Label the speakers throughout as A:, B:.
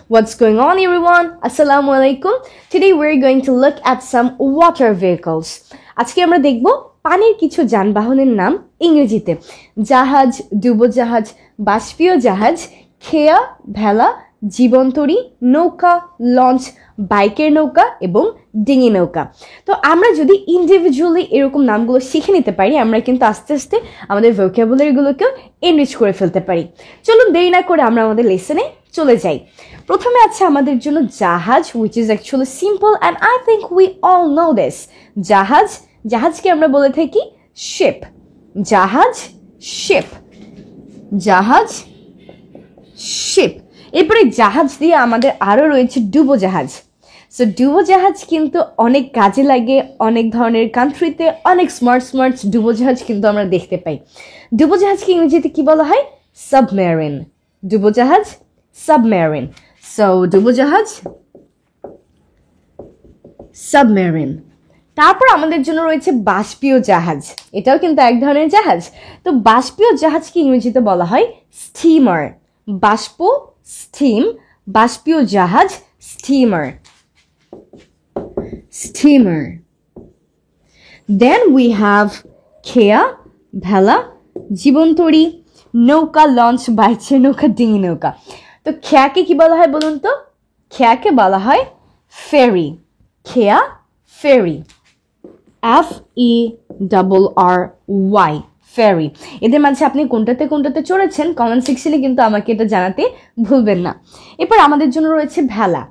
A: What's going on, everyone? Assalamu alaikum. Today we're going to look at some water vehicles. আজকে আমরা দেখব পানির কিছু যানবাহনের নাম ইংরেজিতে। জাহাজ, ডুবোজাহাজ, বাষ্পীয় জাহাজ, খেয়া, ভেলা, জীবনতরী, নৌকা, লঞ্চ, বাইকের নৌকা এবং ডিঙি নৌকা। তো আমরা যদি ইন্ডিভিজুয়ালি এরকম নামগুলো শিখে নিতে পারি, আমরা কিন্তু আস্তে আস্তে আমাদের ভোকাবুলারিগুলোকেও এনরিচ করে ফেলতে পারি। চলুন দেরি না করে আমরা আমাদের লেসনে চলে যাই। প্রথমে আছে আমাদের জন্য জাহাজ, which is actually simple and I think we all know this. জাহাজকে আমরা বলে থাকি শিপ। জাহাজ, শিপ, জাহাজ, শিপ। এরপরে জাহাজ দিয়ে আমাদের আরও রয়েছে ডুবোজাহাজ। সো ডুবোজাহাজ কিন্তু অনেক কাজে লাগে, অনেক ধরনের কান্ট্রিতে অনেক স্মার্ট ডুবোজাহাজ কিন্তু আমরা দেখতে পাই। ডুবোজাহাজকে ইংরেজিতে কি বলা হয়? সাবমেরিন। ডুবোজাহাজ সাবমেরিন। সো ডুবোজাহাজ সাবমেরিন। তারপর আমাদের জন্য রয়েছে বাষ্পীয় জাহাজ। এটাও কিন্তু এক ধরনের জাহাজ। তো বাষ্পীয় জাহাজকে ইংরেজিতে বলা হয় স্টিমার। বাষ্প, স্টিম, বাষ্পীয় জাহাজ steamer. Steamer. Then we have খেয়া, ভেলা, জীবনতরী, নৌকা, লঞ্চ, বাইচের নৌকা, ডিঙি নৌকা। তো খেয়াকে কি বলা হয় বলুন তো? খেয়াকে বলা হয় ফেরি। খেয়া, ফেরি। FERRY, ফেরি। এদের মাঝে আপনি কোনটাতে চড়েছেন কমেন্ট সেকশনে কিন্তু আমাকে এটা জানাতে ভুলবেন না। এরপর আমাদের জন্য রয়েছে ভেলা।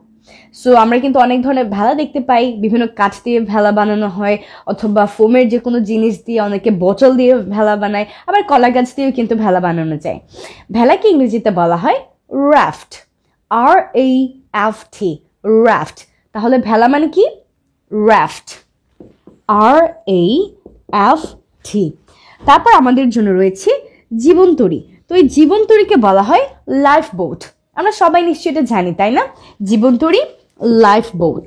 A: সো আমরা কিন্তু অনেক ধরনের ভেলা দেখতে পাই। বিভিন্ন কাঠ দিয়ে ভেলা বানানো হয়, অথবা ফোমের যে কোনো জিনিস দিয়ে, অনেকে বোতল দিয়ে ভেলা বানায়, আবার কলা গাছ দিয়েও কিন্তু ভেলা বানানো যায়। ভেলাকে ইংরেজিতে বলা হয় রাফট। RAFT, raft. তাহলে ভেলা মানে কি? রাফট। RAFT। তারপর আমাদের জন্য রয়েছে জীবনতরী। তো এই জীবনতরীকে বলা হয় লাইফ বোট। আমরা সবাই নিশ্চয়ই এটা জানি, তাই না? জীবনতরী, লাইফ বোট।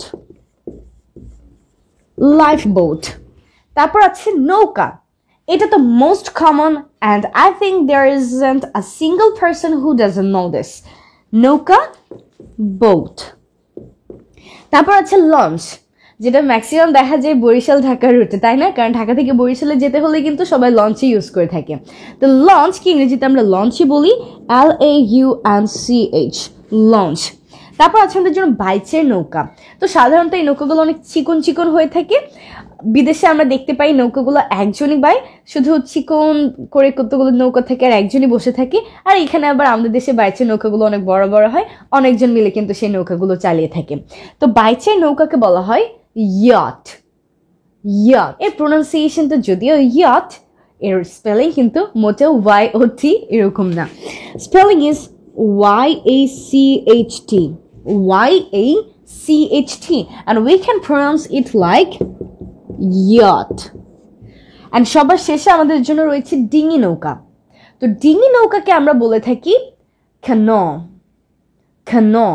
A: Life boat. তারপর আছে নৌকা। এটা তো most common and I think there isn't a single person who doesn't know this. নৌকা, বোট। তারপর আছে লঞ্চ, যেটা ম্যাক্সিমাম দেখা যায় বরিশাল ঢাকার রুটে, তাই না? কারণ ঢাকা থেকে বরিশালে যেতে হলে কিন্তু সবাই লঞ্চই ইউজ করে থাকে। তো লঞ্চকে ইংরেজিতে আমরা লঞ্চই বলি, LAUNCH, লঞ্চ। তারপর আছে আমাদের জন্য বাইচের নৌকা। তো সাধারণত এই নৌকাগুলো অনেক চিকন হয়ে থাকে। বিদেশে আমরা দেখতে পাই নৌকাগুলো একজনই বাই, শুধু চিকন করে কতগুলো নৌকা থাকে আর একজনই বসে থাকে। আর এখানে আবার আমাদের দেশে বাইচের নৌকাগুলো অনেক বড় হয়, অনেকজন মিলে কিন্তু সেই নৌকাগুলো চালিয়ে থাকে। তো বাইচের নৌকাকে বলা হয় ইয়াট। ইয়াট এর প্রোনাউন্সিয়েশনটা যদিও ইয়াট, এর স্পেলিং কিন্তু মোটেও YOT এরকম না। Spelling is YACHT, YACHT, and we can pronounce it like yacht. And সবার শেষে আমাদের জন্য রয়েছে ডিঙি নৌকা। তো ডিঙি নৌকাকে আমরা বলে থাকি ক্যানো। Canoe,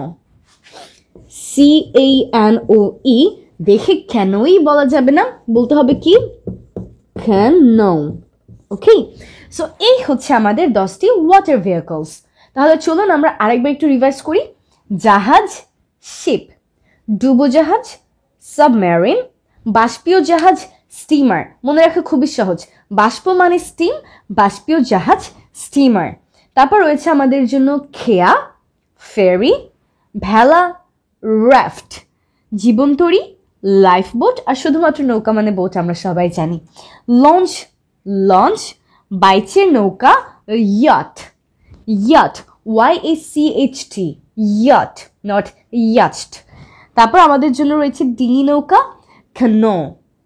A: CANOE। দেখে ক্যানোই বলা যাবে না, বলতে হবে কি? ক্যানো। ওকে, সো এই হচ্ছে আমাদের 10টি ওয়াটার ভেহিকলস। তাহলে চলুন আমরা আরেকবার একটু রিভাইজ করি। জাহাজ, শিপ। ডুবোজাহাজ, সাবমেরিন। বাষ্পীয় জাহাজ, স্টিমার। মনে রাখা খুবই সহজ, বাষ্প মানে স্টিম, বাষ্পীয় জাহাজ স্টিমার। তারপর রয়েছে আমাদের জন্য খেয়া, ফেরি, ভেলা, রাফট, জীবনতরী, লাইফ বোট, আর শুধুমাত্র নৌকা মানে বোট আমরা সবাই জানি। লঞ্চ, বাইচের নৌকা, yacht. Yacht, YACHT, yacht, not yacht. তারপর আমাদের জন্য রয়েছে ডিঙি নৌকা, canoe,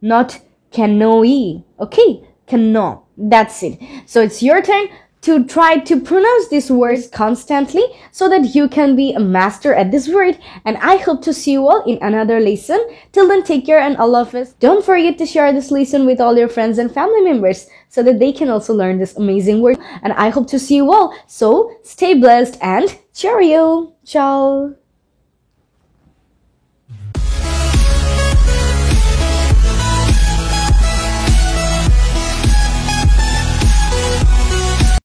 A: not canoe. Okay, canoe. That's it. So it's your turn to try to pronounce these words constantly so that you can be a master at this word. And I hope to see you all in another lesson. Till then, take care and Allah Hafiz. Don't forget to share this lesson with all your friends and family members so that they can also learn this amazing word. And I hope to see you all. So stay blessed and cheerio. Ciao.